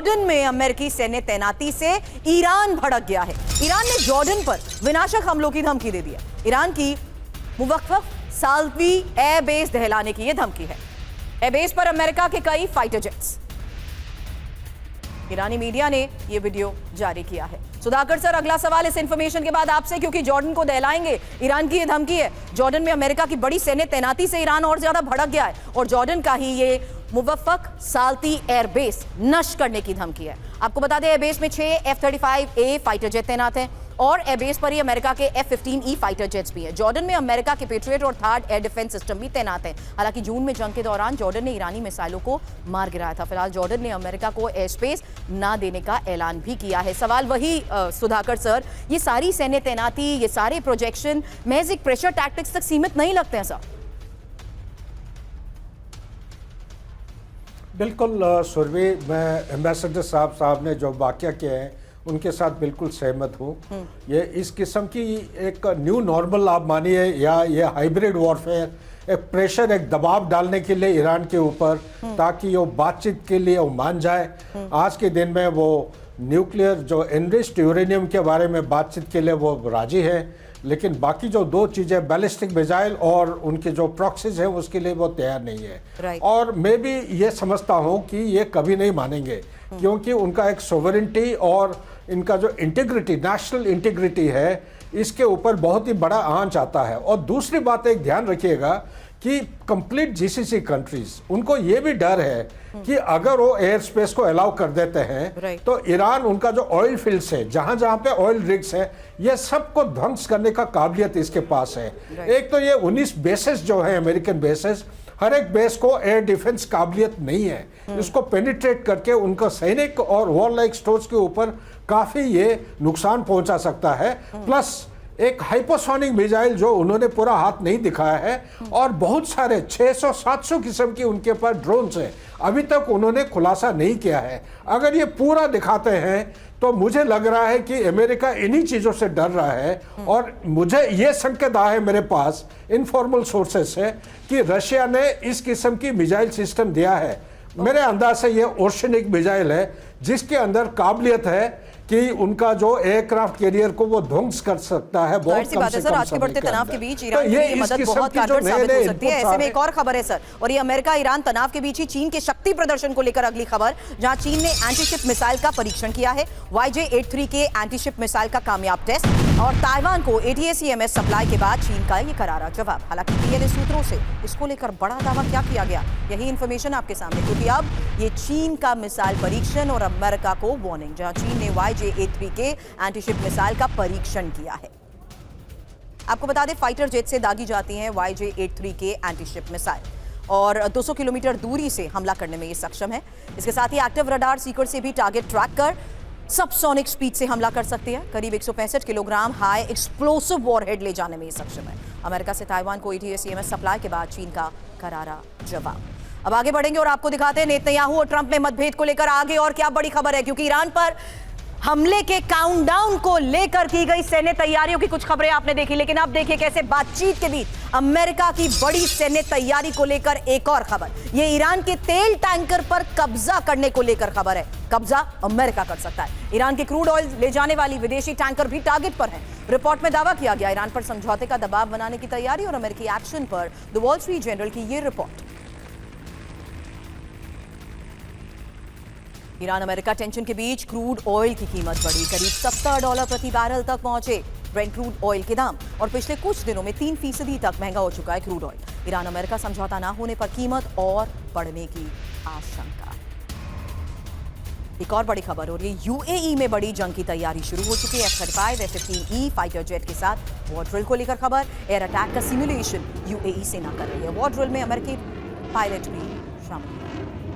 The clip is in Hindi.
जॉर्डन में अमेरिकी सैन्य तैनाती से ईरान भड़क गया है। ईरान ने जॉर्डन पर विनाशक हमलों की धमकी दे दी है। ईरान की मुवक्कफ साल्वी एयरबेस दहलाने की यह धमकी है। एयरबेस पर अमेरिका के कई फाइटर जेट्स। ईरानी मीडिया ने यह वीडियो जारी किया है। सुधाकर सर, अगला सवाल इस इंफॉर्मेशन के बाद आपसे, क्योंकि जॉर्डन को दहलाएंगे, ईरान की यह धमकी है। जॉर्डन में अमेरिका की बड़ी सैन्य तैनाती से ईरान और ज्यादा भड़क गया है और जॉर्डन का ही ये मुवक्फक साल्ती एयरबेस नष्ट करने की धमकी है। आपको बता दें, एयरबेस में 6 F-35A फाइटर जेट तैनात हैं और एयरबेस पर ही अमेरिका के F-15E फाइटर जेट्स भी हैं। जॉर्डन में अमेरिका के पेट्रियट और थर्ड एयर डिफेंस सिस्टम भी तैनात हैं। हालांकि जून में जंग के दौरान जॉर्डन ने ईरानी मिसाइलों को मार गिराया था। फिलहाल जॉर्डन ने अमेरिका को एयर स्पेस ना देने का ऐलान भी किया है। सवाल वही सुधाकर सर, ये सारी सैन्य तैनाती, ये सारे प्रोजेक्शन महज एक प्रेशर टैक्टिक्स तक सीमित नहीं लगते हैं सर? बिल्कुल सुरभि, मैं एम्बेसडर साहब ने जो वाक़या किए हैं उनके साथ बिल्कुल सहमत हूँ। ये इस किस्म की एक न्यू नॉर्मल आप मानिए या ये हाइब्रिड वॉरफेयर, एक प्रेशर, एक दबाव डालने के लिए ईरान के ऊपर, ताकि वो बातचीत के लिए वो मान जाए। आज के दिन में वो न्यूक्लियर जो एनरिच्ड यूरेनियम के बारे में बातचीत के लिए वो राजी है, लेकिन बाकी जो दो चीज़ें, बैलिस्टिक मिसाइल और उनके जो प्रॉक्सीज हैं, उसके लिए वो तैयार नहीं है। और मैं भी ये समझता हूँ कि ये कभी नहीं मानेंगे, क्योंकि उनका एक सोवरेंटी और इनका जो इंटीग्रिटी, नेशनल इंटीग्रिटी है, इसके ऊपर बहुत ही बड़ा आंच आता है। और दूसरी बात एक ध्यान रखिएगा कि कंप्लीट जीसीसी कंट्रीज, उनको ये भी डर है कि अगर वो एयर स्पेस को अलाउ कर देते हैं तो ईरान, उनका जो ऑयल फील्ड्स है, जहां जहां पे ऑयल रिग्स है, ये सबको ध्वंस करने का काबिलियत इसके पास है। एक तो ये 19 बेसेस जो है अमेरिकन बेसेस, हर एक बेस को एयर डिफेंस काबिलियत नहीं है। इसको पेनिट्रेट करके उनका सैनिक और वॉर लाइक स्टोर्स के ऊपर काफी ये नुकसान पहुंचा सकता है। प्लस एक हाइपोसोनिक मिसाइल जो उन्होंने पूरा हाथ नहीं दिखाया है, और बहुत सारे 600-700 किस्म की उनके पास ड्रोन्स हैं, अभी तक उन्होंने खुलासा नहीं किया है। अगर ये पूरा दिखाते हैं तो मुझे लग रहा है कि अमेरिका इन्हीं चीज़ों से डर रहा है। और मुझे ये संकेत आया है मेरे पास इनफॉर्मल सोर्सेस से कि रशिया ने इस किस्म की मिसाइल सिस्टम दिया है। मेरे अंदाज से ये ओशनिक मिसाइल है, जिसके अंदर काबिलियत है कि उनका जो एयरक्राफ्ट कैरियर को वो ध्वंस कर सकता है। बहुत कम से कम आज के बढ़ते तनाव के बीच ईरान तो की मदद बहुत कारगर साबित हो सकती है। ऐसे में एक और खबर है सर, और ये अमेरिका ईरान तनाव के बीच ही चीन के शक्ति प्रदर्शन को लेकर अगली खबर, जहां चीन ने एंटीशिप मिसाइल का परीक्षण किया है। YJ-83 के एंटीशिप मिसाइल का कामयाब टेस्ट और ताइवान को ATACMS सप्लाई के बाद चीन का ये करारा जवाब। हालांकि PLA सूत्रों से इसको लेकर बड़ा दावा क्या किया गया, यही इंफॉर्मेशन आपके सामने, क्योंकि अब ये चीन का मिसाइल परीक्षण और अमेरिका को वार्निंग, जहां चीन ने YJ-83 के एंटीशिप मिसाइल का परीक्षण किया है। आपको बता दें, फाइटर जेट से दागी जाती हैं YJ-83 के एंटीशिप मिसाइल और 200 किलोमीटर दूरी से हमला करने में ये सक्षम है। इसके साथ ही एक्टिव रडार सीकर से भी टारगेट ट्रैक कर सबसोनिक स्पीड से हमला कर सकती है। करीब 165 किलोग्राम हाई एक्सप्लोसिव वॉरहेड ले जाने में ये सक्षम है। अमेरिका से ताइवान को ATACMS सप्लाई के बाद चीन का करारा जवाब। अब आगे बढ़ेंगे और आपको दिखाते हैं नेतन्याहू और ट्रंप में मतभेद को लेकर आगे और क्या बड़ी खबर है, क्योंकि ईरान पर हमले के काउंटडाउन को लेकर की गई सैन्य तैयारियों की कुछ खबरें आपने देखी, लेकिन अब देखिए कैसे बातचीत के बीच अमेरिका की बड़ी सैन्य तैयारी को लेकर एक और खबर। ये ईरान के तेल टैंकर पर कब्जा करने को लेकर खबर है। कब्जा अमेरिका कर सकता है। ईरान के क्रूड ऑयल ले जाने वाली विदेशी टैंकर भी टारगेट पर हैं। रिपोर्ट में दावा किया गया ईरान पर समझौते का दबाव बनाने की तैयारी और अमेरिकी एक्शन पर द वॉल स्ट्रीट जर्नल की ये रिपोर्ट। ईरान अमेरिका टेंशन के बीच क्रूड ऑयल की कीमत बढ़ी, करीब $70 प्रति बैरल तक पहुंचे ब्रेंट क्रूड ऑयल के दाम, और पिछले कुछ दिनों में 3% तक महंगा हो चुका है क्रूड ऑयल। ईरान अमेरिका समझौता ना होने पर कीमत और बढ़ने की आशंका। एक और बड़ी खबर हो रही है, UAE में बड़ी जंग की तैयारी शुरू हो चुकी है। F-35 F-15E फाइटर जेट के साथ वॉर ड्रिल को लेकर खबर। एयर अटैक का सिमुलेशन UAE सेना कर रही है। वॉर ड्रिल में अमेरिकी पायलट भी शामिल है।